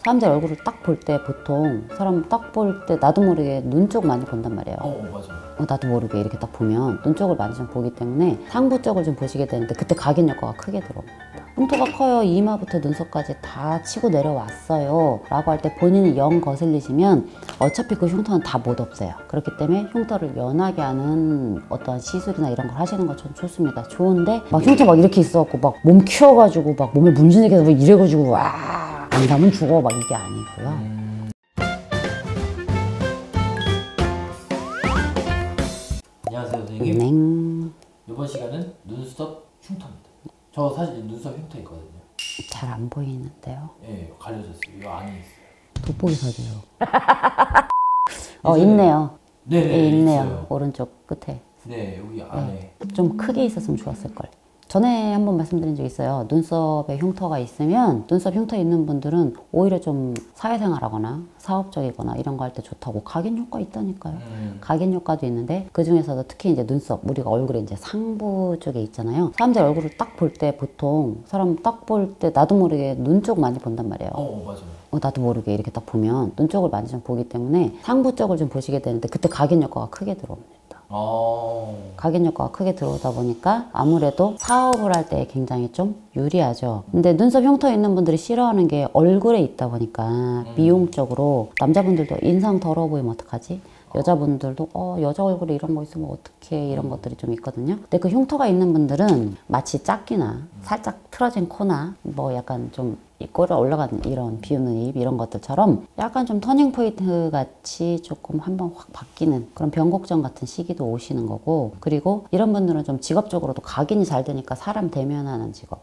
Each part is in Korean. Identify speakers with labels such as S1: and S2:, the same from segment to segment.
S1: 사람들 얼굴을 딱 볼 때 보통 사람 딱 볼 때 나도 모르게 눈 쪽 많이 본단 말이에요.
S2: 맞아.
S1: 나도 모르게 이렇게 딱 보면 눈 쪽을 많이 좀 보기 때문에 상부 쪽을 좀 보시게 되는데 그때 각인 효과가 크게 들어옵니다. 흉터가 커요. 이마부터 눈썹까지 다 치고 내려왔어요 라고 할 때 본인이 영 거슬리시면 어차피 그 흉터는 다 못 없애요. 그렇기 때문에 흉터를 연하게 하는 어떠한 시술이나 이런 걸 하시는 건 전 좋습니다. 좋은데 막 흉터 막 이렇게 있어갖고 막 몸 키워가지고 막 몸에 문신이 계속 이래가지고 와 안 가면 죽어 막 이게 아니고요.
S2: 안녕하세요 선생님.
S1: 네.
S2: 이번 시간은 눈썹 흉터입니다. 저 사실 눈썹 흉터 있거든요.
S1: 잘 안 보이는데요.
S2: 네, 가려졌어요. 이 안에 있어요.
S1: 돋보기 서줘요. 있네요.
S2: 네네,
S1: 있네요.
S2: 있어요.
S1: 오른쪽 끝에.
S2: 네, 여기 안에.
S1: 좀 크게 있었으면 좋았을걸. 전에 한번 말씀드린 적 있어요. 눈썹에 흉터가 있으면 눈썹 흉터 있는 분들은 오히려 좀 사회생활하거나 사업적이거나 이런 거 할 때 좋다고 각인 효과 있다니까요. 각인 효과도 있는데 그 중에서도 특히 이제 눈썹 우리가 얼굴에 이제 상부 쪽에 있잖아요. 사람들 얼굴을 딱 볼 때 보통 사람 딱 볼 때 나도 모르게 눈 쪽 많이 본단 말이에요.
S2: 맞아요.
S1: 나도 모르게 이렇게 딱 보면 눈 쪽을 많이 좀 보기 때문에 상부 쪽을 좀 보시게 되는데 그때 각인 효과가 크게 들어옵니다. 각인 효과가 크게 들어오다 보니까 아무래도 사업을 할 때 굉장히 좀 유리하죠. 근데 눈썹 흉터 있는 분들이 싫어하는 게 얼굴에 있다 보니까 미용적으로 남자분들도 인상 더러워 보이면 어떡하지? 여자분들도 여자 얼굴에 이런 거 있으면 어떡해 이런 것들이 좀 있거든요. 근데 그 흉터가 있는 분들은 마치 짝귀나 살짝 틀어진 코나 뭐 약간 좀 꼬리가 올라가는 이런 비웃는 입 이런 것들처럼 약간 좀 터닝 포인트 같이 조금 한번 확 바뀌는 그런 변곡점 같은 시기도 오시는 거고, 그리고 이런 분들은 좀 직업적으로도 각인이 잘 되니까 사람 대면하는 직업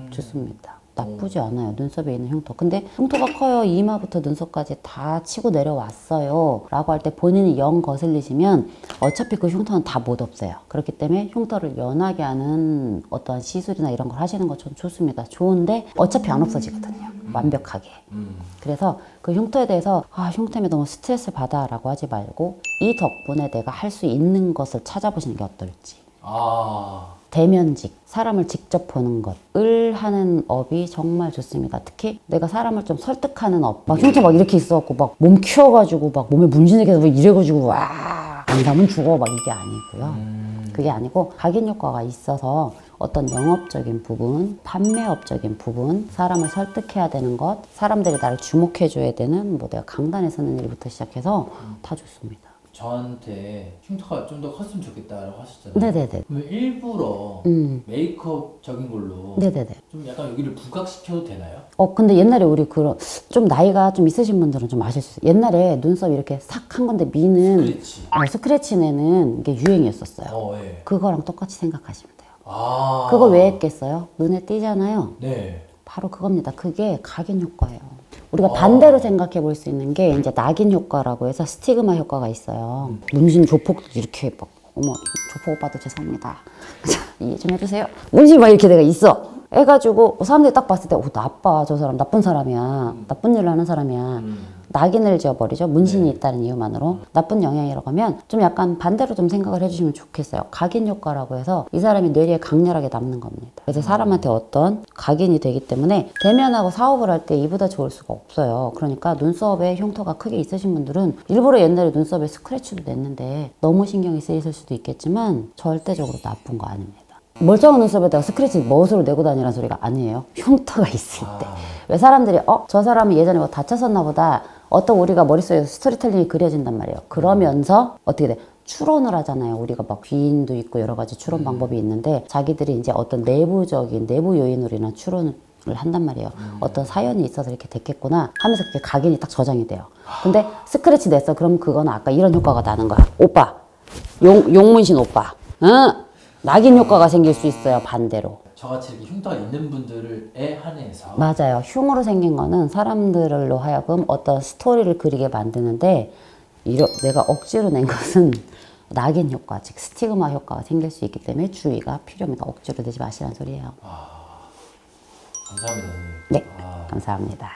S1: 좋습니다. 나쁘지 않아요. 눈썹에 있는 흉터. 근데 흉터가 커요. 이마부터 눈썹까지 다 치고 내려왔어요 라고 할 때 본인이 영 거슬리시면 어차피 그 흉터는 다 못 없애요. 그렇기 때문에 흉터를 연하게 하는 어떠한 시술이나 이런 걸 하시는 건 전 좋습니다. 좋은데 어차피 안 없어지거든요. 완벽하게. 그래서 그 흉터에 대해서 흉터 때문에 너무 스트레스 받아 라고 하지 말고 이 덕분에 내가 할 수 있는 것을 찾아보시는 게 어떨지. 대면직, 사람을 직접 보는 것을 하는 업이 정말 좋습니다. 특히 내가 사람을 좀 설득하는 업. 막 흉터 막 이렇게 있어갖고 막 몸 키워가지고 막 몸에 문신이 계속 이래가지고 와 안 가면 죽어 막 이게 아니고요. 그게 아니고 각인 효과가 있어서 어떤 영업적인 부분, 판매업적인 부분, 사람을 설득해야 되는 것, 사람들이 나를 주목해줘야 되는 뭐 내가 강단에 서는 일부터 시작해서 다 좋습니다.
S2: 저한테 흉터가 좀 더 컸으면 좋겠다라고 하셨잖아요.
S1: 네네네.
S2: 그러면 일부러 메이크업적인 걸로
S1: 네네네.
S2: 좀 약간 여기를 부각시켜도 되나요?
S1: 근데 옛날에 우리 좀 나이가 좀 있으신 분들은 좀 아실 수 있어요. 옛날에 눈썹 이렇게 싹 한 건데 미는 스크래치 내는 게 유행이었었어요.
S2: 네.
S1: 그거랑 똑같이 생각하시면 돼요. 그거 왜 했겠어요? 눈에 띄잖아요.
S2: 네.
S1: 바로 그겁니다. 그게 각인 효과예요. 우리가 반대로 생각해 볼 수 있는 게 이제 낙인 효과라고 해서 스티그마 효과가 있어요. 문신 조폭도 이렇게 막 조폭 오빠도 죄송합니다. 이해 좀 해주세요. 문신 막 이렇게 내가 있어. 해가지고 사람들이 딱 봤을 때 나빠, 저 사람 나쁜 사람이야, 나쁜 일을 하는 사람이야. 낙인을 지어버리죠. 문신이 있다는 이유만으로. 나쁜 영향이라고 하면 좀 약간 반대로 좀 생각을 해주시면 좋겠어요. 각인 효과라고 해서 이 사람이 뇌리에 강렬하게 남는 겁니다. 그래서 사람한테 어떤 각인이 되기 때문에 대면하고 사업을 할 때 이보다 좋을 수가 없어요. 그러니까 눈썹에 흉터가 크게 있으신 분들은 일부러 옛날에 눈썹에 스크래치도 냈는데 너무 신경이 쓰이실 수도 있겠지만 절대적으로 나쁜 거 아닙니다. 멀쩡한 눈썹에다가 스크래치 멋으로 내고 다니라는 소리가 아니에요. 흉터가 있을 때. 왜 사람들이 저 사람이 예전에 뭐 다쳤었나 보다. 어떤 우리가 머릿속에서 스토리텔링이 그려진단 말이에요. 그러면서 어떻게 돼? 추론을 하잖아요. 우리가 막 귀인도 있고 여러 가지 추론 방법이 있는데 자기들이 이제 어떤 내부적인 내부 요인으로 인한 추론을 한단 말이에요. 어떤 사연이 있어서 이렇게 됐겠구나 하면서 그게 각인이 딱 저장이 돼요. 근데 스크래치 냈어. 그럼 그거는 아까 이런 효과가 나는 거야. 오빠. 용문신 오빠. 낙인 효과가 생길 수 있어요. 반대로.
S2: 저같이 이렇게 흉터가 있는 분들에 한해서. 맞아요.
S1: 흉으로 생긴 거는 사람들로 하여금 어떤 스토리를 그리게 만드는데 내가 억지로 낸 것은 낙인 효과, 즉 스티그마 효과가 생길 수 있기 때문에 주의가 필요합니다. 억지로 내지 마시라는 소리예요.
S2: 감사합니다.
S1: 네, 감사합니다.